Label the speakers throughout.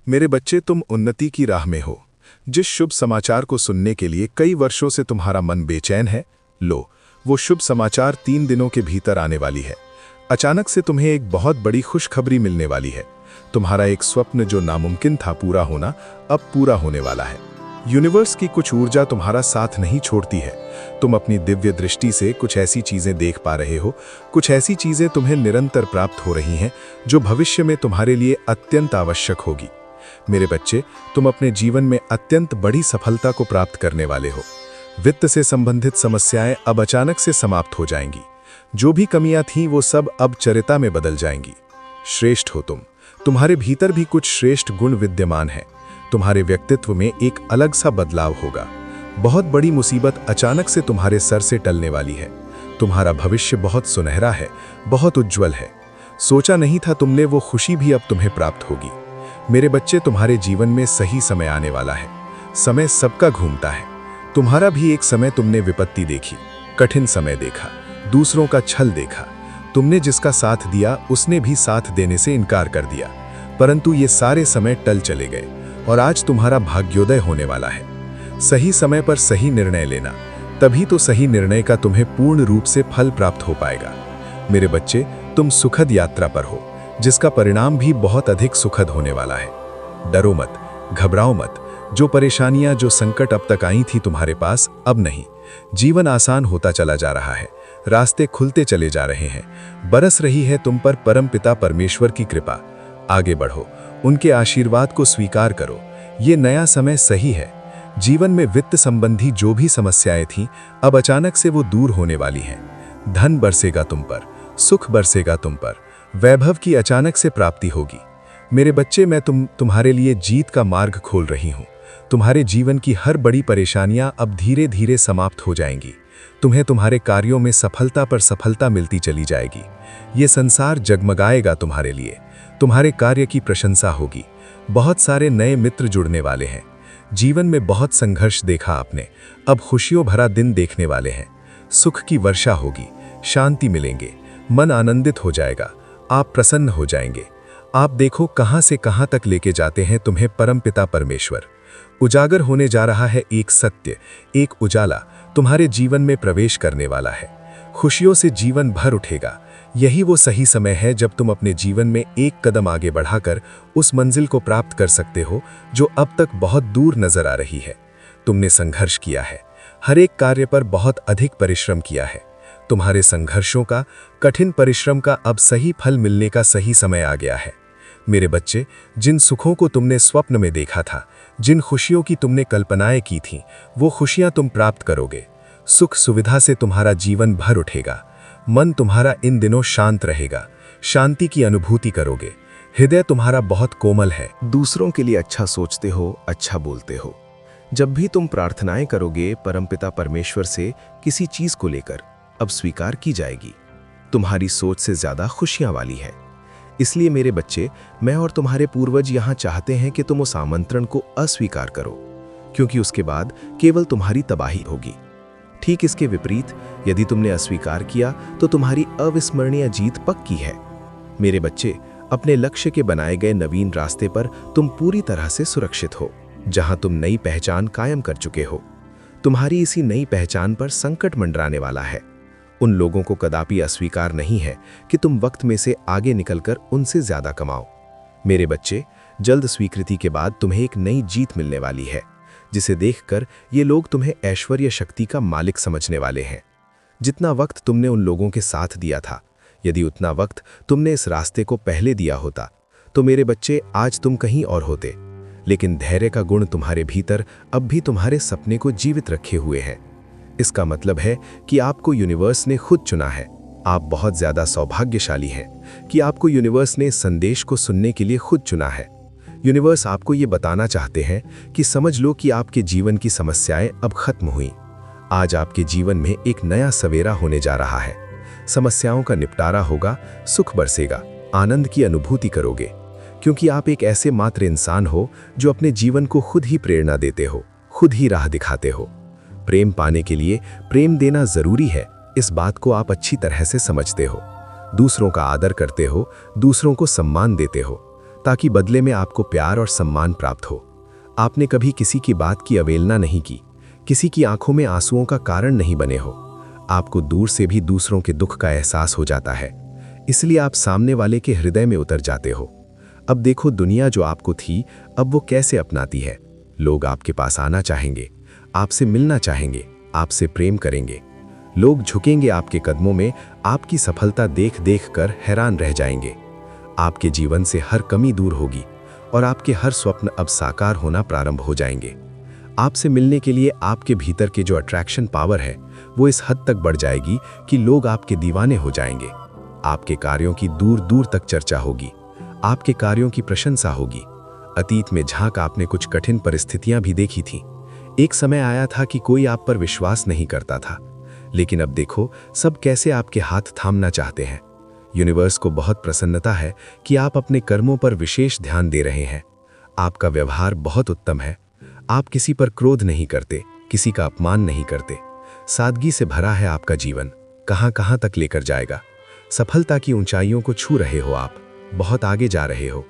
Speaker 1: मेरे बच्चे, तुम उन्नति की राह में हो। जिस शुभ समाचार को सुनने के लिए कई वर्षों से तुम्हारा मन बेचैन है, लो, वो शुभ समाचार 3 दिनों के भीतर आने वाली है। अचानक से तुम्हें एक बहुत बड़ी खुशखबरी मिलने वाली है। तुम्हारा एक स्वप्न जो नामुमकिन था पूरा होना, अब पूरा होने वाला है। यूनिवर्स की कुछ ऊर्जा तुम्हारा साथ नहीं छोड़ती है। तुम अपनी दिव्य दृष्टि से कुछ ऐसी चीजें देख पा रहे हो, कुछ ऐसी चीजें तुम्हें निरंतर प्राप्त हो रही हैं जो भविष्य में तुम्हारे लिए अत्यंत आवश्यक होगी। मेरे बच्चे, तुम अपने जीवन में अत्यंत बड़ी सफलता को प्राप्त करने वाले हो। वित्त से संबंधित समस्याएं अब अचानक से समाप्त हो जाएंगी। जो भी कमियां थीं वो सब अब चरिता में बदल जाएंगी। श्रेष्ठ हो तुम। तुम्हारे भीतर भी कुछ श्रेष्ठ गुण विद्यमान है। तुम्हारे व्यक्तित्व में एक अलग सा बदलाव होगा। बहुत बड़ी मुसीबत अचानक से तुम्हारे सर से टलने वाली है। तुम्हारा भविष्य बहुत सुनहरा है, बहुत उज्जवल है। सोचा नहीं था तुमने वो खुशी भी अब तुम्हें प्राप्त होगी। मेरे बच्चे, तुम्हारे जीवन में सही समय आने वाला है। समय सबका घूमता है। तुम्हारा भी एक समय तुमने विपत्ति देखी, कठिन समय देखा, दूसरों का छल देखा। तुमने जिसका साथ दिया उसने भी साथ देने से इनकार कर दिया, परंतु ये सारे समय टल चले गए और आज तुम्हारा भाग्योदय होने वाला है। सही समय पर सही निर्णय लेना, तभी तो सही निर्णय का तुम्हें पूर्ण रूप से फल प्राप्त हो पाएगा। मेरे बच्चे, तुम सुखद यात्रा पर हो, जिसका परिणाम भी बहुत अधिक सुखद होने वाला है। डरो मत, घबराओ मत। जो परेशानियां, जो संकट अब तक आई थी तुम्हारे पास, अब नहीं। जीवन आसान होता चला जा रहा है, रास्ते खुलते चले जा रहे हैं। बरस रही है तुम पर परमपिता परमेश्वर की कृपा। आगे बढ़ो, उनके आशीर्वाद को स्वीकार करो। ये नया समय सही है। जीवन में वित्त संबंधी जो भी समस्याएं थीं, अब अचानक से वो दूर होने वाली हैं। धन बरसेगा तुम पर, सुख बरसेगा तुम पर, वैभव की अचानक से प्राप्ति होगी। मेरे बच्चे, मैं तुम्हारे लिए जीत का मार्ग खोल रही हूँ। तुम्हारे जीवन की हर बड़ी परेशानियां अब धीरे धीरे समाप्त हो जाएंगी। तुम्हें तुम्हारे कार्यों में सफलता पर सफलता मिलती चली जाएगी। ये संसार जगमगाएगा तुम्हारे लिए। तुम्हारे कार्य की प्रशंसा होगी। बहुत सारे नए मित्र जुड़ने वाले हैं। जीवन में बहुत संघर्ष देखा आपने, अब खुशियों भरा दिन देखने वाले हैं। सुख की वर्षा होगी, शांति मिलेंगे, मन आनंदित हो जाएगा, आप प्रसन्न हो जाएंगे। आप देखो कहां से कहां तक लेके जाते हैं तुम्हें परमपिता परमेश्वर। उजागर होने जा रहा है एक सत्य, एक उजाला तुम्हारे जीवन में प्रवेश करने वाला है। खुशियों से जीवन भर उठेगा। यही वो सही समय है जब तुम अपने जीवन में एक कदम आगे बढ़ाकर उस मंजिल को प्राप्त कर सकते हो जो अब तक बहुत दूर नजर आ रही है। तुमने संघर्ष किया है, हर एक कार्य पर बहुत अधिक परिश्रम किया है। तुम्हारे संघर्षों का, कठिन परिश्रम का अब सही फल मिलने का सही समय आ गया है। मेरे बच्चे, जिन सुखों को तुमने स्वप्न में देखा था, जिन खुशियों की तुमने कल्पनाएं की थीं, वो खुशियां तुम प्राप्त करोगे। सुख सुविधा से तुम्हारा जीवन भर उठेगा। मन तुम्हारा इन दिनों शांत रहेगा, शांति की अनुभूति करोगे। हृदय तुम्हारा बहुत कोमल है।
Speaker 2: दूसरों के लिए अच्छा सोचते हो, अच्छा बोलते हो। जब भी तुम प्रार्थनाएं करोगे परमपिता परमेश्वर से किसी चीज को लेकर, अब स्वीकार की जाएगी। तुम्हारी सोच से ज्यादा खुशियां वाली है। इसलिए मेरे बच्चे, मैं और तुम्हारे पूर्वज यहां चाहते हैं कि तुम उस आमंत्रण को अस्वीकार करो, क्योंकि उसके बाद केवल तुम्हारी तबाही होगी। ठीक इसके विपरीत, यदि तुमने अस्वीकार किया तो तुम्हारी अविस्मरणीय जीत पक्की है। मेरे बच्चे, अपने लक्ष्य के बनाए गए नवीन रास्ते पर तुम पूरी तरह से सुरक्षित हो, जहां तुम नई पहचान कायम कर चुके हो। तुम्हारी इसी नई पहचान पर संकट मंडराने वाला है। उन लोगों को कदापि अस्वीकार नहीं है कि तुम वक्त में से आगे निकलकर उनसे ज्यादा कमाओ। मेरे बच्चे, जल्द स्वीकृति के बाद तुम्हें एक नई जीत मिलने वाली है, जिसे देखकर ये लोग तुम्हें ऐश्वर्य शक्ति का मालिक समझने वाले हैं। जितना वक्त तुमने उन लोगों के साथ दिया था, यदि उतना वक्त तुमने इस रास्ते को पहले दिया होता, तो मेरे बच्चे आज तुम कहीं और होते। लेकिन धैर्य का गुण तुम्हारे भीतर अब भी तुम्हारे सपने को जीवित रखे हुए है। इसका मतलब है कि आपको यूनिवर्स ने खुद चुना है। आप बहुत ज्यादा सौभाग्यशाली हैं कि आपको यूनिवर्स ने इस संदेश को सुनने के लिए खुद चुना है। यूनिवर्स आपको ये बताना चाहते हैं कि समझ लो कि आपके जीवन की समस्याएं अब खत्म हुई। आज आपके जीवन में एक नया सवेरा होने जा रहा है। समस्याओं का निपटारा होगा, सुख बरसेगा, आनंद की अनुभूति करोगे, क्योंकि आप एक ऐसे मात्र इंसान हो जो अपने जीवन को खुद ही प्रेरणा देते हो, खुद ही राह दिखाते हो। प्रेम पाने के लिए प्रेम देना जरूरी है, इस बात को आप अच्छी तरह से समझते हो। दूसरों का आदर करते हो, दूसरों को सम्मान देते हो, ताकि बदले में आपको प्यार और सम्मान प्राप्त हो। आपने कभी किसी की बात की अवहेलना नहीं की, किसी की आंखों में आंसुओं का कारण नहीं बने हो। आपको दूर से भी दूसरों के दुख का एहसास हो जाता है, इसलिए आप सामने वाले के हृदय में उतर जाते हो। अब देखो, दुनिया जो आपको थी अब वो कैसे अपनाती है। लोग आपके पास आना चाहेंगे, आपसे मिलना चाहेंगे, आपसे प्रेम करेंगे। लोग झुकेंगे आपके कदमों में, आपकी सफलता देख देख कर हैरान रह जाएंगे। आपके जीवन से हर कमी दूर होगी और आपके हर स्वप्न अब साकार होना प्रारंभ हो जाएंगे। आपसे मिलने के लिए आपके भीतर के जो अट्रैक्शन पावर है वो इस हद तक बढ़ जाएगी कि लोग आपके दीवाने हो जाएंगे। आपके कार्यों की दूर दूर तक चर्चा होगी, आपके कार्यों की प्रशंसा होगी। अतीत में झांक आपने कुछ कठिन परिस्थितियां भी देखी थीं। एक समय आया था कि कोई आप पर विश्वास नहीं करता था, लेकिन अब देखो सब कैसे आपके हाथ थामना चाहते हैं। यूनिवर्स को बहुत प्रसन्नता है कि आप अपने कर्मों पर विशेष ध्यान दे रहे हैं। आपका व्यवहार बहुत उत्तम है। आप किसी पर क्रोध नहीं करते, किसी का अपमान नहीं करते। सादगी से भरा है आपका जीवन, कहां कहां तक लेकर जाएगा। सफलता की ऊंचाइयों को छू रहे हो आप, बहुत आगे जा रहे हो।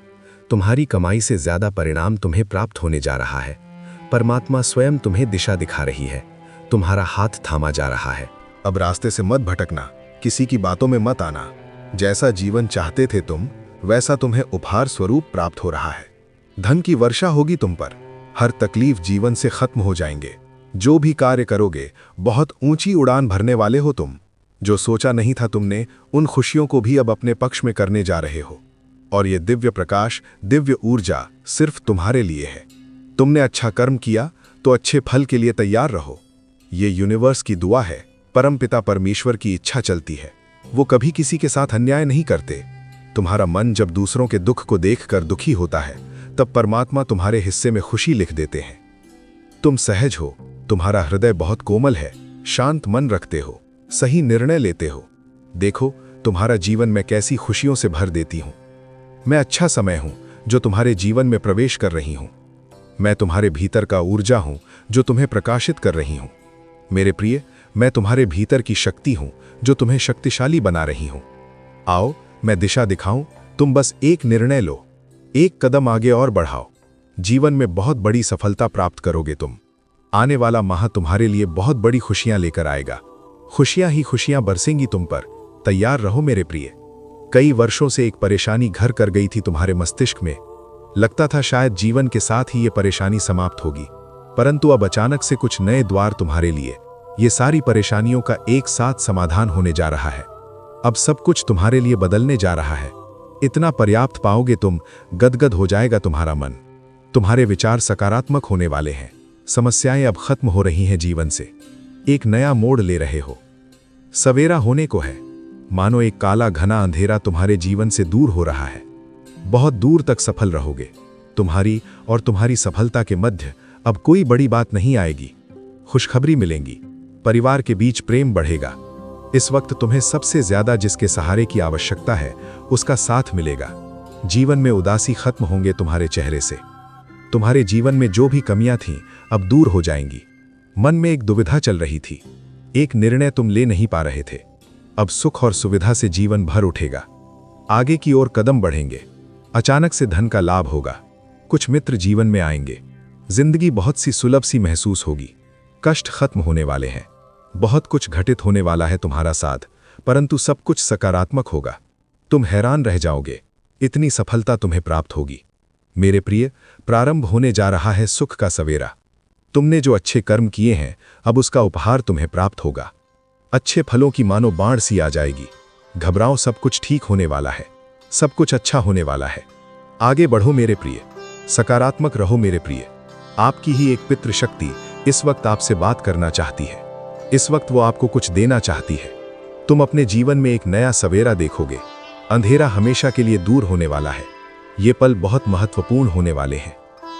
Speaker 2: तुम्हारी कमाई से ज्यादा परिणाम तुम्हें प्राप्त होने जा रहा है। परमात्मा स्वयं तुम्हें दिशा दिखा रही है, तुम्हारा हाथ थामा जा रहा है।
Speaker 1: अब रास्ते से मत भटकना, किसी की बातों में मत आना। जैसा जीवन चाहते थे तुम, वैसा तुम्हें उपहार स्वरूप प्राप्त हो रहा है। धन की वर्षा होगी तुम पर, हर तकलीफ जीवन से खत्म हो जाएंगे। जो भी कार्य करोगे बहुत ऊंची उड़ान भरने वाले हो तुम। जो सोचा नहीं था तुमने, उन खुशियों को भी अब अपने पक्ष में करने जा रहे हो। और ये दिव्य प्रकाश, दिव्य ऊर्जा सिर्फ तुम्हारे लिए है। तुमने अच्छा कर्म किया तो अच्छे फल के लिए तैयार रहो। ये यूनिवर्स की दुआ है, परमपिता परमेश्वर की इच्छा चलती है। वो कभी किसी के साथ अन्याय नहीं करते। तुम्हारा मन जब दूसरों के दुख को देखकर दुखी होता है, तब परमात्मा तुम्हारे हिस्से में खुशी लिख देते हैं। तुम सहज हो, तुम्हारा हृदय बहुत कोमल है, शांत मन रखते हो, सही निर्णय लेते हो। देखो तुम्हारा जीवन मैं कैसी खुशियों से भर देती हूँ। मैं अच्छा समय हूँ जो तुम्हारे जीवन में प्रवेश कर रही हूँ। मैं तुम्हारे भीतर का ऊर्जा हूँ जो तुम्हें प्रकाशित कर रही हूँ। मेरे प्रिय, मैं तुम्हारे भीतर की शक्ति हूँ जो तुम्हें शक्तिशाली बना रही हूँ। आओ मैं दिशा दिखाऊं, तुम बस एक निर्णय लो, एक कदम आगे और बढ़ाओ। जीवन में बहुत बड़ी सफलता प्राप्त करोगे तुम। आने वाला माह तुम्हारे लिए बहुत बड़ी खुशियां लेकर आएगा। खुशियां ही खुशियां बरसेंगी तुम पर। तैयार रहो मेरे प्रिय। कई वर्षों से एक परेशानी घर कर गई थी तुम्हारे मस्तिष्क में। लगता था शायद जीवन के साथ ही ये परेशानी समाप्त होगी, परंतु अब अचानक से कुछ नए द्वार तुम्हारे लिए। ये सारी परेशानियों का एक साथ समाधान होने जा रहा है। अब सब कुछ तुम्हारे लिए बदलने जा रहा है। इतना पर्याप्त पाओगे तुम, गदगद हो जाएगा तुम्हारा मन। तुम्हारे विचार सकारात्मक होने वाले हैं। समस्याएं अब खत्म हो रही हैं जीवन से, एक नया मोड़ ले रहे हो। सवेरा होने को है, मानो एक काला घना अंधेरा तुम्हारे जीवन से दूर हो रहा है। बहुत दूर तक सफल रहोगे। तुम्हारी और तुम्हारी सफलता के मध्य अब कोई बड़ी बात नहीं आएगी। खुशखबरी मिलेंगी, परिवार के बीच प्रेम बढ़ेगा। इस वक्त तुम्हें सबसे ज्यादा जिसके सहारे की आवश्यकता है उसका साथ मिलेगा। जीवन में उदासी खत्म होंगे तुम्हारे चेहरे से। तुम्हारे जीवन में जो भी कमियां थीं अब दूर हो जाएंगी। मन में एक दुविधा चल रही थी, एक निर्णय तुम ले नहीं पा रहे थे। अब सुख और सुविधा से जीवन भर उठेगा। आगे की ओर कदम बढ़ेंगे। अचानक से धन का लाभ होगा। कुछ मित्र जीवन में आएंगे। जिंदगी बहुत सी सुलभ सी महसूस होगी। कष्ट खत्म होने वाले हैं। बहुत कुछ घटित होने वाला है तुम्हारा साथ, परंतु सब कुछ सकारात्मक होगा। तुम हैरान रह जाओगे, इतनी सफलता तुम्हें प्राप्त होगी। मेरे प्रिय, प्रारंभ होने जा रहा है सुख का सवेरा। तुमने जो अच्छे कर्म किए हैं अब उसका उपहार तुम्हें प्राप्त होगा। अच्छे फलों की मानो बाढ़ सी आ जाएगी। घबराओ, सब कुछ ठीक होने वाला है। सब कुछ अच्छा होने वाला है। आगे बढ़ो मेरे प्रिय, सकारात्मक रहो मेरे प्रिय। आपकी ही एक पितृ शक्ति इस वक्त आपसे बात करना चाहती है। इस वक्त वो आपको कुछ देना चाहती है। तुम अपने जीवन में एक नया सवेरा देखोगे। अंधेरा हमेशा के लिए दूर होने वाला है। ये पल बहुत महत्वपूर्ण होने वाले हैं।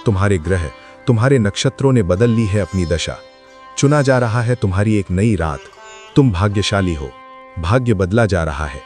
Speaker 1: तुम्हारे ग्रह, तुम्हारे नक्षत्रों ने बदल ली है अपनी दशा। चुना जा रहा है तुम्हारी एक नई रात। तुम भाग्यशाली हो। भाग्य बदला जा रहा है।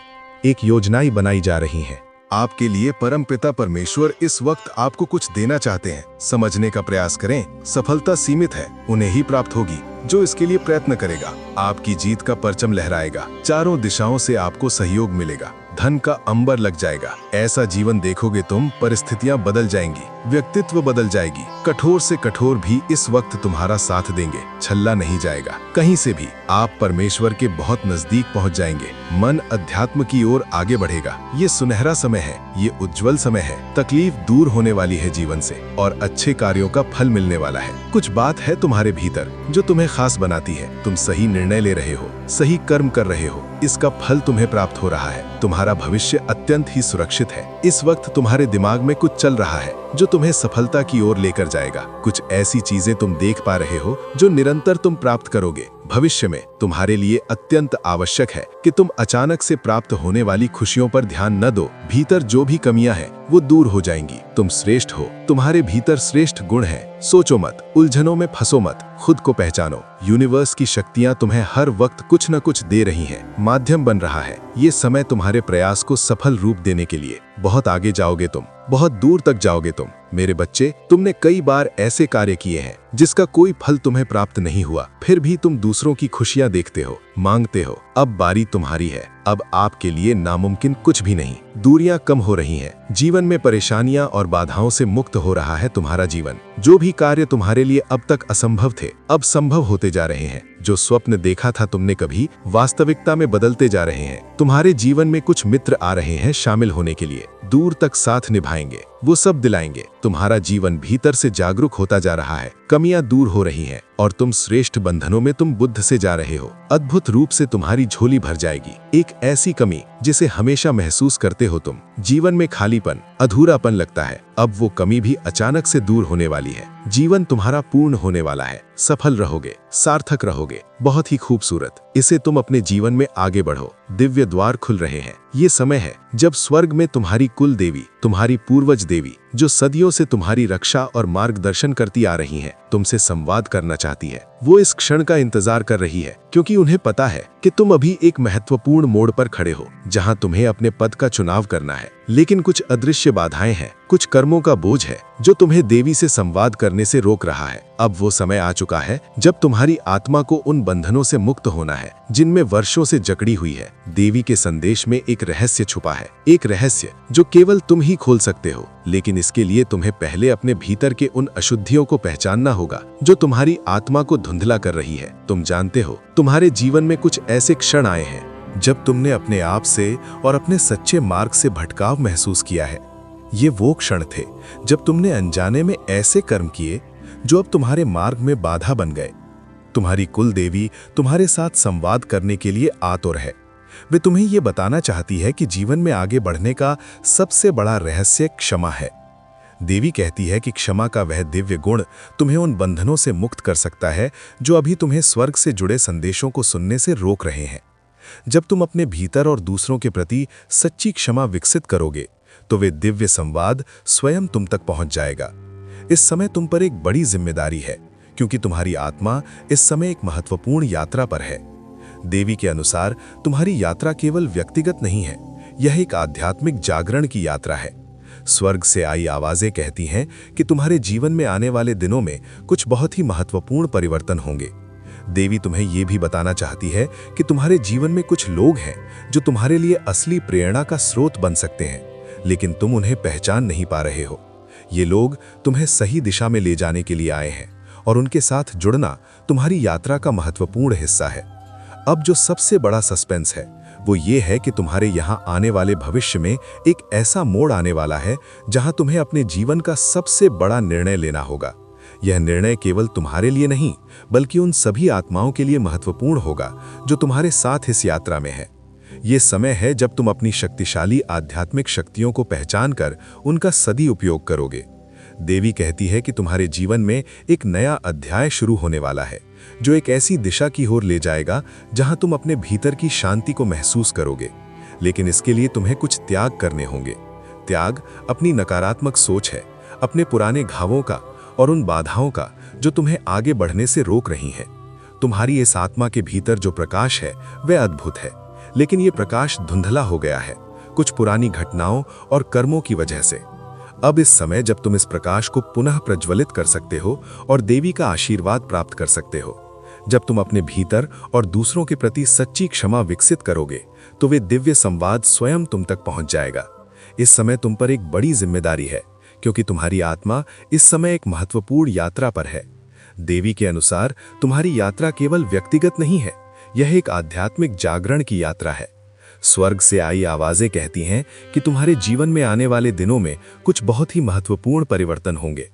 Speaker 1: एक योजनाएं बनाई जा रही हैं। आपके लिए परमपिता परमेश्वर इस वक्त आपको कुछ देना चाहते हैं। समझने का प्रयास करें। सफलता सीमित है, उन्हें ही प्राप्त होगी। जो इसके लिए प्रयत्न करेगा। आपकी जीत का परचम लहराएगा, चारों दिशाओं से आपको सहयोग मिलेगा, धन का अंबर लग जाएगा। ऐसा जीवन देखोगे तुम, परिस्थितियां बदल जाएंगी, व्यक्तित्व बदल जाएगी। कठोर से कठोर भी इस वक्त तुम्हारा साथ देंगे, छल्ला नहीं जाएगा कहीं से भी। आप परमेश्वर के बहुत नजदीक पहुंच जाएंगे, मन अध्यात्म की ओर आगे बढ़ेगा। ये सुनहरा समय है, ये उज्जवल समय है। तकलीफ दूर होने वाली है जीवन से और अच्छे कार्यों का फल मिलने वाला है। कुछ बात है तुम्हारे भीतर जो तुम्हें खास बनाती है। तुम सही निर्णय ले रहे हो, सही कर्म कर रहे हो, इसका फल तुम्हें प्राप्त हो रहा है। तुम्हारा भविष्य अत्यंत ही सुरक्षित है। इस वक्त तुम्हारे दिमाग में कुछ चल रहा है जो तुम्हें सफलता की ओर लेकर जाएगा। कुछ ऐसी चीजें तुम देख पा रहे हो जो निरंतर तुम प्राप्त करोगे। भविष्य में तुम्हारे लिए अत्यंत आवश्यक है कि तुम अचानक से प्राप्त होने वाली खुशियों पर ध्यान न दो। भीतर जो भी कमियां हैं वो दूर हो जाएंगी। तुम श्रेष्ठ हो, तुम्हारे भीतर श्रेष्ठ गुण है। सोचो मत, उलझनों में फंसो मत, खुद को पहचानो। यूनिवर्स की शक्तियां तुम्हें हर वक्त कुछ न कुछ दे रही हैं, माध्यम बन रहा है। ये समय तुम्हारे प्रयास को सफल रूप देने के लिए। बहुत आगे जाओगे तुम, बहुत दूर तक जाओगे तुम। मेरे बच्चे, तुमने कई बार ऐसे कार्य किए हैं जिसका कोई फल तुम्हें प्राप्त नहीं हुआ, फिर भी तुम दूसरों की खुशियां देखते हो, मांगते हो। अब बारी तुम्हारी है। अब आपके लिए नामुमकिन कुछ भी नहीं। दूरियां कम हो रही हैं, जीवन में परेशानियां और बाधाओं से मुक्त हो रहा है तुम्हारा जीवन। जो भी कार्य तुम्हारे लिए अब तक असंभव थे, अब संभव होते जा रहे हैं। जो स्वप्न देखा था तुमने कभी, वास्तविकता में बदलते जा रहे हैं। तुम्हारे जीवन में कुछ मित्र आ रहे हैं शामिल होने के लिए, दूर तक साथ निभाएंगे, वो सब दिलाएंगे। तुम्हारा जीवन भीतर से जागरूक होता जा रहा है, कमियां दूर हो रही हैं और तुम श्रेष्ठ बंधनों में तुम बुद्ध से जा रहे हो। अद्भुत रूप से तुम्हारी झोली भर जाएगी। एक ऐसी कमी जिसे हमेशा महसूस करते हो तुम। जीवन में खालीपन, अधूरापन लगता है, अब वो कमी भी अचानक से दूर होने वाली है। जीवन तुम्हारा पूर्ण होने वाला है। सफल रहोगे, सार्थक रहोगे, बहुत ही खूबसूरत। इसे तुम अपने जीवन में आगे बढ़ो। दिव्य द्वार खुल रहे हैं। ये समय है जब स्वर्ग में तुम्हारी कुल देवी, तुम्हारी पूर्वज देवी, जो सदियों से तुम्हारी रक्षा और मार्गदर्शन करती आ रही हैं, तुमसे संवाद करना चाहती है। वो इस क्षण का इंतजार कर रही है, क्योंकि उन्हें पता है कि तुम अभी एक महत्वपूर्ण मोड़ पर खड़े हो, जहां तुम्हें अपने पद का चुनाव करना है। लेकिन कुछ अदृश्य बाधाएं हैं, कुछ कर्मों का बोझ है जो तुम्हें देवी से संवाद करने से रोक रहा है। अब वो समय आ चुका है जब तुम्हारी आत्मा को उन बंधनों से मुक्त होना है जिनमें वर्षों से जकड़ी हुई है। देवी के संदेश में एक रहस्य छुपा है, एक रहस्य जो केवल तुम ही खोल सकते हो। लेकिन इसके लिए तुम्हें पहले अपने भीतर के उन अशुद्धियों को पहचानना होगा जो तुम्हारी आत्मा को धुंधला कर रही है। तुम जानते हो, तुम्हारे जीवन में कुछ ऐसे क्षण आए हैं जब तुमने अपने आप से और अपने सच्चे मार्ग से भटकाव महसूस किया है। ये वो क्षण थे जब तुमने अनजाने में ऐसे कर्म किए जो अब तुम्हारे मार्ग में बाधा बन गए। तुम्हारी कुल देवी तुम्हारे साथ संवाद करने के लिए आतुर है। वे तुम्हें ये बताना चाहती है कि जीवन में आगे बढ़ने का सबसे बड़ा रहस्य क्षमा है। देवी कहती है कि क्षमा का वह दिव्य गुण तुम्हें उन बंधनों से मुक्त कर सकता है जो अभी तुम्हें स्वर्ग से जुड़े संदेशों को सुनने से रोक रहे हैं। जब तुम अपने भीतर और दूसरों के प्रति सच्ची क्षमा विकसित करोगे, तो वे दिव्य संवाद स्वयं तुम तक पहुंच जाएगा। इस समय तुम पर एक बड़ी जिम्मेदारी है, क्योंकि तुम्हारी आत्मा इस समय एक महत्वपूर्ण यात्रा पर है। देवी के अनुसार तुम्हारी यात्रा केवल व्यक्तिगत नहीं है, यह एक आध्यात्मिक जागरण की यात्रा है। स्वर्ग से आई आवाजें कहती हैं कि तुम्हारे जीवन में आने वाले दिनों में कुछ बहुत ही महत्वपूर्ण परिवर्तन होंगे। देवी तुम्हें यह भी बताना चाहती है कि तुम्हारे जीवन में कुछ लोग हैं जो तुम्हारे लिए असली प्रेरणा का स्रोत बन सकते हैं, लेकिन तुम उन्हें पहचान नहीं पा रहे हो। ये लोग तुम्हें सही दिशा में ले जाने के लिए आए हैं और उनके साथ जुड़ना तुम्हारी यात्रा का महत्वपूर्ण हिस्सा है। अब जो सबसे बड़ा सस्पेंस है वो ये है कि तुम्हारे यहाँ आने वाले भविष्य में एक ऐसा मोड़ आने वाला है जहां तुम्हें अपने जीवन का सबसे बड़ा निर्णय लेना होगा। यह निर्णय केवल तुम्हारे लिए नहीं, बल्कि उन सभी आत्माओं के लिए महत्वपूर्ण होगा जो तुम्हारे साथ इस यात्रा में है। ये समय है जब तुम अपनी शक्तिशाली आध्यात्मिक शक्तियों को पहचान कर उनका सदी उपयोग करोगे। देवी कहती है कि तुम्हारे जीवन में एक नया अध्याय शुरू होने वाला है, जो एक ऐसी दिशा की ओर ले जाएगा जहां तुम अपने भीतर की शांति को महसूस करोगे। लेकिन इसके लिए तुम्हें कुछ त्याग करने होंगे। त्याग अपनी नकारात्मक सोच है, अपने पुराने घावों का और उन बाधाओं का जो तुम्हें आगे बढ़ने से रोक रही हैं। तुम्हारी इस आत्मा के भीतर जो प्रकाश है वह अद्भुत है, लेकिन ये प्रकाश धुंधला हो गया है कुछ पुरानी घटनाओं और कर्मों की वजह से। अब इस समय जब तुम इस प्रकाश को पुनः प्रज्वलित कर सकते हो और देवी का आशीर्वाद प्राप्त कर सकते हो। जब तुम अपने भीतर और दूसरों के प्रति सच्ची क्षमा विकसित करोगे तो वे दिव्य संवाद स्वयं तुम तक पहुंच जाएगा। इस समय तुम पर एक बड़ी जिम्मेदारी है, क्योंकि तुम्हारी आत्मा इस समय एक महत्वपूर्ण यात्रा पर है। देवी के अनुसार तुम्हारी यात्रा केवल व्यक्तिगत नहीं है, यह एक आध्यात्मिक जागरण की यात्रा है। स्वर्ग से आई आवाजें कहती हैं कि तुम्हारे जीवन में आने वाले दिनों में कुछ बहुत ही महत्वपूर्ण परिवर्तन होंगे।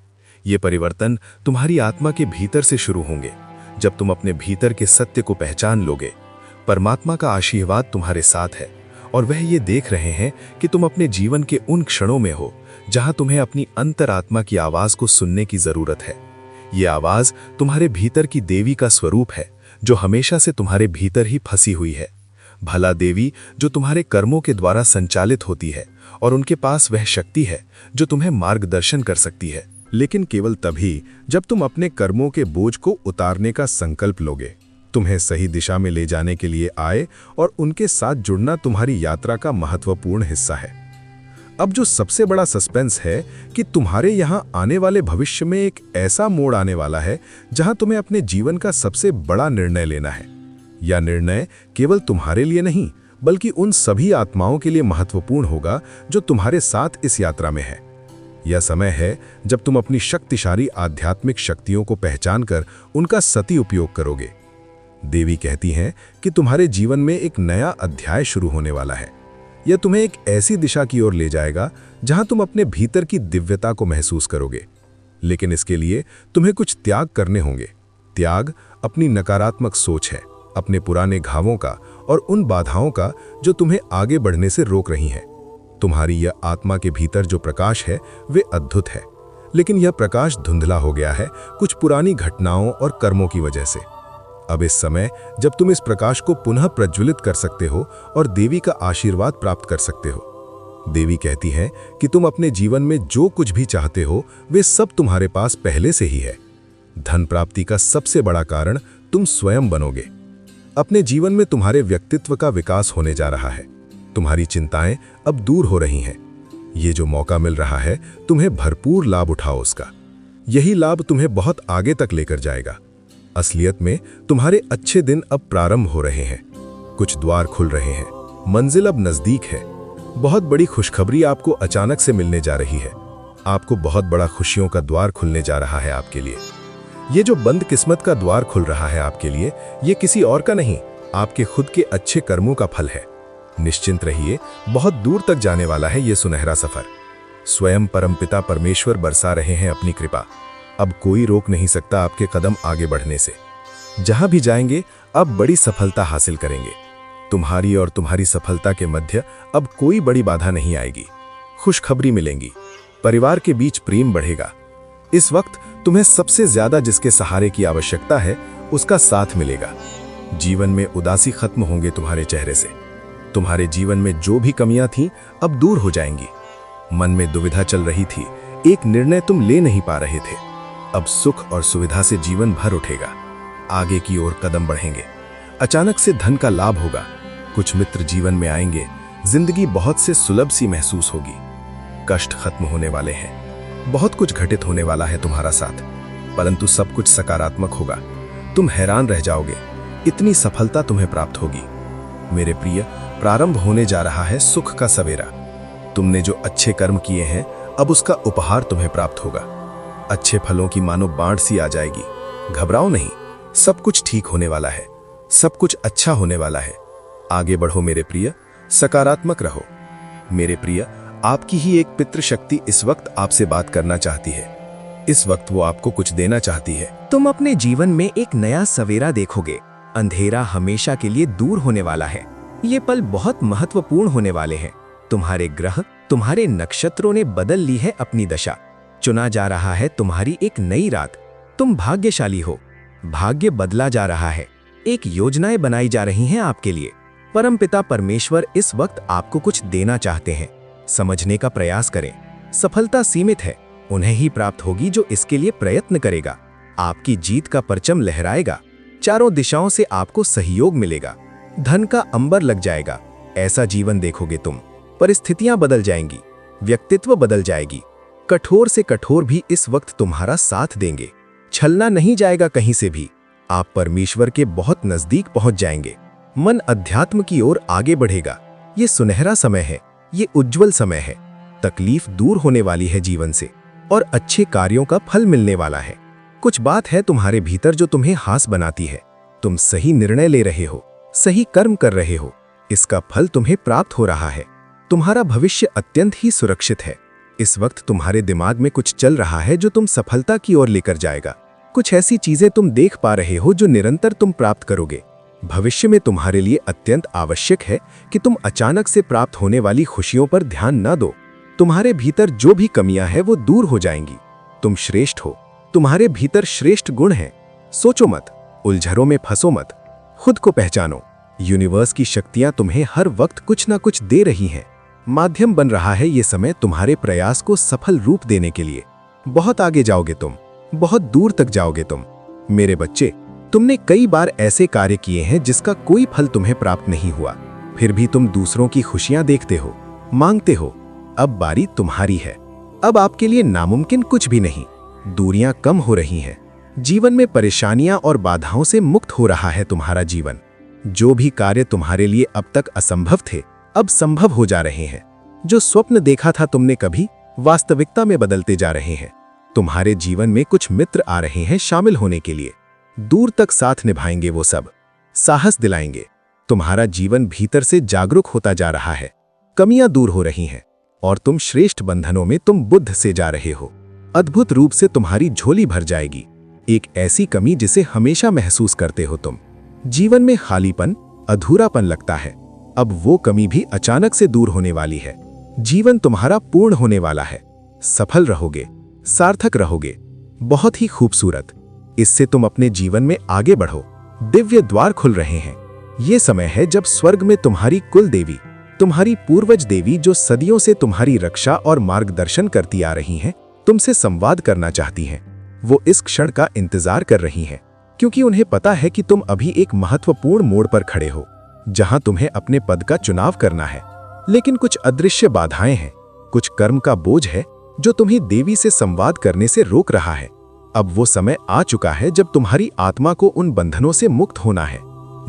Speaker 1: ये परिवर्तन तुम्हारी आत्मा के भीतर से शुरू होंगे। जब तुम अपने भीतर के सत्य को पहचान लोगे, परमात्मा का आशीर्वाद तुम्हारे साथ है और वह ये देख रहे हैं कि तुम अपने जीवन के उन क्षणों में हो जहां तुम्हें अपनी अंतरात्मा की आवाज को सुनने की जरूरत है। ये आवाज तुम्हारे भीतर की देवी का स्वरूप है, जो हमेशा से तुम्हारे भीतर ही फंसी हुई है। भला देवी जो तुम्हारे कर्मों के द्वारा संचालित होती है, और उनके पास वह शक्ति है जो तुम्हें मार्गदर्शन कर सकती है, लेकिन केवल तभी जब तुम अपने कर्मों के बोझ को उतारने का संकल्प लोगे। तुम्हें सही दिशा में ले जाने के लिए आए और उनके साथ जुड़ना तुम्हारी यात्रा का महत्वपूर्ण हिस्सा है। अब जो सबसे बड़ा सस्पेंस है कि तुम्हारे यहाँ आने वाले भविष्य में एक ऐसा मोड़ आने वाला है जहां तुम्हें अपने जीवन का सबसे बड़ा निर्णय लेना है। यह निर्णय केवल तुम्हारे लिए नहीं, बल्कि उन सभी आत्माओं के लिए महत्वपूर्ण होगा जो तुम्हारे साथ इस यात्रा में है। यह समय है जब तुम अपनी शक्तिशाली आध्यात्मिक शक्तियों को पहचानकर उनका सही उपयोग करोगे। देवी कहती हैं कि तुम्हारे जीवन में एक नया अध्याय शुरू होने वाला है। यह तुम्हें एक ऐसी दिशा की ओर ले जाएगा जहां तुम अपने भीतर की दिव्यता को महसूस करोगे। लेकिन इसके लिए तुम्हें कुछ त्याग करने होंगे। त्याग अपनी नकारात्मक सोच है, अपने पुराने घावों का और उन बाधाओं का जो तुम्हें आगे बढ़ने से रोक रही हैं। तुम्हारी यह आत्मा के भीतर जो प्रकाश है वे अद्भुत है, लेकिन यह प्रकाश धुंधला हो गया है कुछ पुरानी घटनाओं और कर्मों की वजह से। अब इस समय जब तुम इस प्रकाश को पुनः प्रज्वलित कर सकते हो और देवी का आशीर्वाद प्राप्त कर सकते हो। देवी कहती हैं कि तुम अपने जीवन में जो कुछ भी चाहते हो वे सब तुम्हारे पास पहले से ही है। धन प्राप्ति का सबसे बड़ा कारण तुम स्वयं बनोगे। अपने जीवन में तुम्हारे व्यक्तित्व का विकास होने जा रहा है। तुम्हारी चिंताएं अब दूर हो रही हैं। ये जो मौका मिल रहा है तुम्हें भरपूर लाभ उठाओ उसका। यही लाभ तुम्हें बहुत आगे तक लेकर जाएगा। असलियत में तुम्हारे अच्छे दिन अब प्रारंभ हो रहे हैं। कुछ द्वार खुल रहे हैं, मंजिल अब नजदीक है। बहुत बड़ी खुशखबरी आपको अचानक से मिलने जा रही है। आपको बहुत बड़ा खुशियों का द्वार खुलने जा रहा है आपके लिए। ये जो बंद किस्मत का द्वार खुल रहा है आपके लिए, ये किसी और का नहीं, आपके खुद के अच्छे कर्मों का फल है। निश्चिंत रहिए, बहुत दूर तक जाने वाला है ये सुनहरा सफर। स्वयं परमपिता परमेश्वर बरसा रहे हैं अपनी कृपा। अब कोई रोक नहीं सकता आपके कदम आगे बढ़ने से। जहां भी जाएंगे अब बड़ी सफलता हासिल करेंगे। तुम्हारी और तुम्हारी सफलता के मध्य अब कोई बड़ी बाधा नहीं आएगी। खुशखबरी मिलेंगी, परिवार के बीच प्रेम बढ़ेगा। इस वक्त तुम्हें सबसे ज्यादा जिसके सहारे की आवश्यकता है उसका साथ मिलेगा। जीवन में उदासी खत्म होंगे तुम्हारे चेहरे से। तुम्हारे जीवन में जो भी कमियां थीं अब दूर हो जाएंगी। मन में दुविधा चल रही थी, एक निर्णय तुम ले नहीं पा रहे थे, अब सुख और सुविधा से जीवन भर उठेगा। आगे की ओर कदम बढ़ेंगे। अचानक से धन का लाभ होगा। कुछ मित्र जीवन में आएंगे। जिंदगी बहुत से सुलभ सी महसूस होगी। कष्ट खत्म होने वाले हैं। बहुत कुछ घटित होने वाला है तुम्हारा साथ, परंतु सब कुछ सकारात्मक होगा। तुम हैरान रह जाओगे, इतनी सफलता तुम्हें प्राप्त होगी। मेरे प्रिय, प्रारंभ होने जा रहा है सुख का सवेरा। तुमने जो अच्छे कर्म किए हैं अब उसका उपहार तुम्हें प्राप्त होगा। अच्छे फलों की मानो बाढ़ सी आ जाएगी। घबराओ नहीं, सब कुछ ठीक होने वाला है। सब कुछ अच्छा होने वाला है। आगे बढ़ो मेरे प्रिय, सकारात्मक रहो। मेरे प्रिय, आपकी ही एक पितृशक्ति इस वक्त आपसे बात करना चाहती है। इस वक्त वो आपको कुछ देना चाहती है।
Speaker 2: तुम अपने जीवन में एक नया सवेरा देखोगे। अंधेरा हमेशा के लिए दूर होने वाला है। ये पल बहुत महत्वपूर्ण होने वाले हैं। तुम्हारे ग्रह, तुम्हारे नक्षत्रों ने बदल ली है अपनी दशा। चुना जा रहा है तुम्हारी एक नई रात। तुम भाग्यशाली हो। भाग्य बदला जा रहा है। एक योजनाएं बनाई जा रही हैं आपके लिए। परमपिता परमेश्वर इस वक्त आपको कुछ देना चाहते हैं। समझने का प्रयास करें। सफलता सीमित है, उन्हें ही प्राप्त होगी जो इसके लिए प्रयत्न करेगा। आपकी जीत का परचम लहराएगा। चारों दिशाओं से आपको सहयोग मिलेगा। धन का अंबर लग जाएगा। ऐसा जीवन देखोगे तुम। परिस्थितियां बदल जाएंगी, व्यक्तित्व बदल जाएगी। कठोर से कठोर भी इस वक्त तुम्हारा साथ देंगे। छलना नहीं जाएगा कहीं से भी। आप परमेश्वर के बहुत नजदीक पहुंच जाएंगे। मन अध्यात्म की ओर आगे बढ़ेगा। ये सुनहरा समय है, ये उज्जवल समय है। तकलीफ दूर होने वाली है जीवन से और अच्छे कार्यों का फल मिलने वाला है। कुछ बात है तुम्हारे भीतर जो तुम्हें हास बनाती है। तुम सही निर्णय ले रहे हो, सही कर्म कर रहे हो, इसका फल तुम्हें प्राप्त हो रहा है। तुम्हारा भविष्य अत्यंत ही सुरक्षित है। इस वक्त तुम्हारे दिमाग में कुछ चल रहा है जो तुम सफलता की ओर लेकर जाएगा। कुछ ऐसी चीजें तुम देख पा रहे हो जो निरंतर तुम प्राप्त करोगे। भविष्य में तुम्हारे लिए अत्यंत आवश्यक है कि तुम अचानक से प्राप्त होने वाली खुशियों पर ध्यान न दो। तुम्हारे भीतर जो भी कमियां हैं वो दूर हो जाएंगी। तुम श्रेष्ठ हो, तुम्हारे भीतर श्रेष्ठ गुण हैं। सोचो मत, उलझनों में फंसो मत, खुद को पहचानो। यूनिवर्स की शक्तियां तुम्हें हर वक्त कुछ ना कुछ दे रही हैं। माध्यम बन रहा है ये समय तुम्हारे प्रयास को सफल रूप देने के लिए। बहुत आगे जाओगे तुम, बहुत दूर तक जाओगे तुम। मेरे बच्चे, तुमने कई बार ऐसे कार्य किए हैं जिसका कोई फल तुम्हें प्राप्त नहीं हुआ, फिर भी तुम दूसरों की खुशियां देखते हो, मांगते हो। अब बारी तुम्हारी है। अब आपके लिए नामुमकिन कुछ भी नहीं। दूरियां कम हो रही हैं। जीवन में परेशानियां और बाधाओं से मुक्त हो रहा है तुम्हारा जीवन। जो भी कार्य तुम्हारे लिए अब तक असंभव थे, अब संभव हो जा रहे हैं। जो स्वप्न देखा था तुमने कभी, वास्तविकता में बदलते जा रहे हैं। तुम्हारे जीवन में कुछ मित्र आ रहे हैं शामिल होने के लिए। दूर तक साथ निभाएंगे वो सब, साहस दिलाएंगे। तुम्हारा जीवन भीतर से जागरूक होता जा रहा है। कमियां दूर हो रही हैं और तुम श्रेष्ठ बंधनों में तुम बुद्ध से जा रहे हो। अद्भुत रूप से तुम्हारी झोली भर जाएगी। एक ऐसी कमी जिसे हमेशा महसूस करते हो तुम। जीवन में खालीपन, अधूरापन लगता है। अब वो कमी भी अचानक से दूर होने वाली है। जीवन तुम्हारा पूर्ण होने वाला है। सफल रहोगे, सार्थक रहोगे, बहुत ही खूबसूरत। इससे तुम अपने जीवन में आगे बढ़ो। दिव्य द्वार खुल रहे हैं। ये समय है जब स्वर्ग में तुम्हारी कुल देवी, तुम्हारी पूर्वज देवी जो सदियों से तुम्हारी रक्षा और मार्गदर्शन करती आ रही हैं, तुमसे संवाद करना चाहती हैं। वो इस क्षण का इंतजार कर रही हैं, क्योंकि उन्हें पता है कि तुम अभी एक महत्वपूर्ण मोड़ पर खड़े हो, जहां तुम्हें अपने पद का चुनाव करना है। लेकिन कुछ अदृश्य बाधाएं हैं, कुछ कर्म का बोझ है जो तुम्हें देवी से संवाद करने से रोक रहा है। अब वो समय आ चुका है जब तुम्हारी आत्मा को उन बंधनों से मुक्त होना है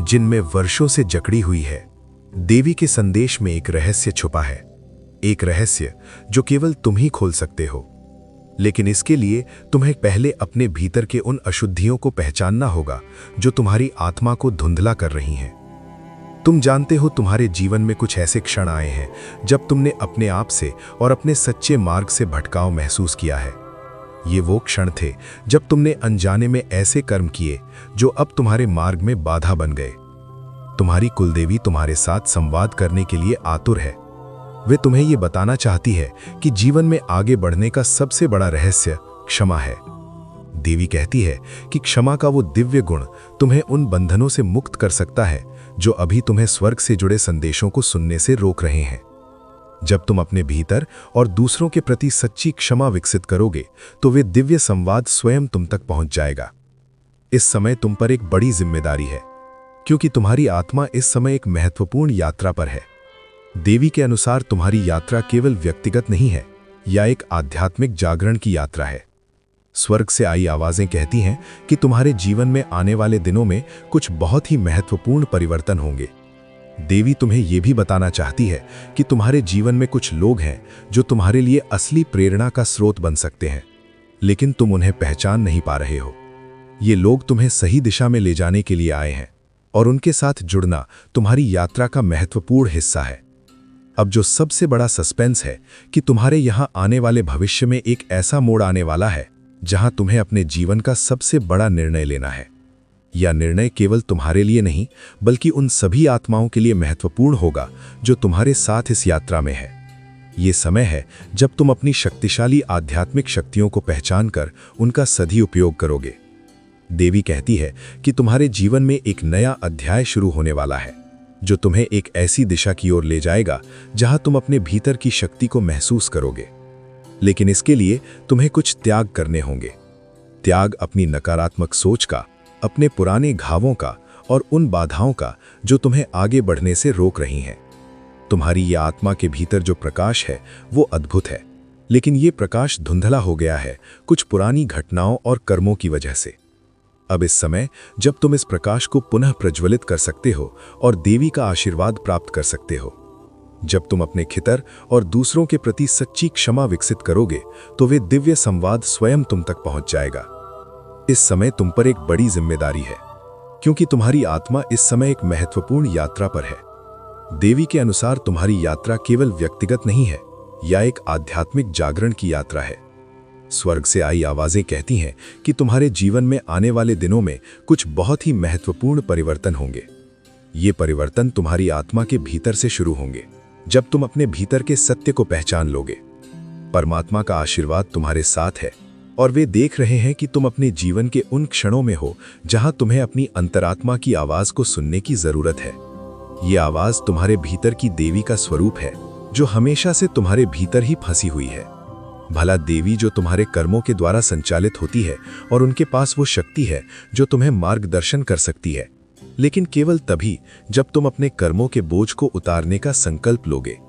Speaker 2: जिनमें वर्षों से जकड़ी हुई है। देवी के संदेश में एक रहस्य छुपा है, एक रहस्य जो केवल तुम ही खोल सकते हो। लेकिन इसके लिए तुम्हें पहले अपने भीतर के उन अशुद्धियों को पहचानना होगा जो तुम्हारी आत्मा को धुंधला कर रही हैं। तुम जानते हो, तुम्हारे जीवन में कुछ ऐसे क्षण आए हैं जब तुमने अपने आप से और अपने सच्चे मार्ग से भटकाव महसूस किया है। ये वो क्षण थे जब तुमने अनजाने में ऐसे कर्म किए जो अब तुम्हारे मार्ग में बाधा बन गए। तुम्हारी कुलदेवी तुम्हारे साथ संवाद करने के लिए आतुर है। वे तुम्हें ये बताना चाहती है कि जीवन में आगे बढ़ने का सबसे बड़ा रहस्य क्षमा है। देवी कहती है कि क्षमा का वो दिव्य गुण तुम्हें उन बंधनों से मुक्त कर सकता है जो अभी तुम्हें स्वर्ग से जुड़े संदेशों को सुनने से रोक रहे हैं। जब तुम अपने भीतर और दूसरों के प्रति सच्ची क्षमा विकसित करोगे तो वे दिव्य संवाद स्वयं तुम तक पहुंच जाएगा। इस समय तुम पर एक बड़ी जिम्मेदारी है, क्योंकि तुम्हारी आत्मा इस समय एक महत्वपूर्ण यात्रा पर है। देवी के अनुसार तुम्हारी यात्रा केवल व्यक्तिगत नहीं है, या एक आध्यात्मिक जागरण की यात्रा है। स्वर्ग से आई आवाजें कहती हैं कि तुम्हारे जीवन में आने वाले दिनों में कुछ बहुत ही महत्वपूर्ण परिवर्तन होंगे। देवी तुम्हें यह भी बताना चाहती है कि तुम्हारे जीवन में कुछ लोग हैं जो तुम्हारे लिए असली प्रेरणा का स्रोत बन सकते हैं, लेकिन तुम उन्हें पहचान नहीं पा रहे हो। ये लोग तुम्हें सही दिशा में ले जाने के लिए आए हैं और उनके साथ जुड़ना तुम्हारी यात्रा का महत्वपूर्ण हिस्सा है। अब जो सबसे बड़ा सस्पेंस है कि तुम्हारे यहां आने वाले भविष्य में एक ऐसा मोड़ आने वाला है जहां तुम्हें अपने जीवन का सबसे बड़ा निर्णय लेना है। यह निर्णय केवल तुम्हारे लिए नहीं, बल्कि उन सभी आत्माओं के लिए महत्वपूर्ण होगा जो तुम्हारे साथ इस यात्रा में है। ये समय है जब तुम अपनी शक्तिशाली आध्यात्मिक शक्तियों को पहचानकर उनका सही उपयोग करोगे। देवी कहती है कि तुम्हारे जीवन में एक नया अध्याय शुरू होने वाला है, जो तुम्हें एक ऐसी दिशा की ओर ले जाएगा जहां तुम अपने भीतर की शक्ति को महसूस करोगे। लेकिन इसके लिए तुम्हें कुछ त्याग करने होंगे। त्याग अपनी नकारात्मक सोच का, अपने पुराने घावों का और उन बाधाओं का जो तुम्हें आगे बढ़ने से रोक रही हैं। तुम्हारी ये आत्मा के भीतर जो प्रकाश है वो अद्भुत है, लेकिन ये प्रकाश धुंधला हो गया है कुछ पुरानी घटनाओं और कर्मों की वजह से।
Speaker 1: अब इस समय जब तुम इस प्रकाश को पुनः प्रज्वलित कर सकते हो और देवी का आशीर्वाद प्राप्त कर सकते हो। जब तुम अपने खितर और दूसरों के प्रति सच्ची क्षमा विकसित करोगे तो वे दिव्य संवाद स्वयं तुम तक पहुंच जाएगा। इस समय तुम पर एक बड़ी जिम्मेदारी है, क्योंकि तुम्हारी आत्मा इस समय एक महत्वपूर्ण यात्रा पर है। देवी के अनुसार तुम्हारी यात्रा केवल व्यक्तिगत नहीं है, या एक आध्यात्मिक जागरण की यात्रा है। स्वर्ग से आई आवाजें कहती हैं कि तुम्हारे जीवन में आने वाले दिनों में कुछ बहुत ही महत्वपूर्ण परिवर्तन होंगे। ये परिवर्तन तुम्हारी आत्मा के भीतर से शुरू होंगे, जब तुम अपने भीतर के सत्य को पहचान लोगे। परमात्मा का आशीर्वाद तुम्हारे साथ है और वे देख रहे हैं कि तुम अपने जीवन के उन क्षणों में हो जहां तुम्हें अपनी अंतरात्मा की आवाज को सुनने की जरूरत है। ये आवाज तुम्हारे भीतर की देवी का स्वरूप है, जो हमेशा से तुम्हारे भीतर ही फंसी हुई है। भला देवी जो तुम्हारे कर्मों के द्वारा संचालित होती है और उनके पास वो शक्ति है जो तुम्हें मार्गदर्शन कर सकती है, लेकिन केवल तभी जब तुम अपने कर्मों के बोझ को उतारने का संकल्प लोगे।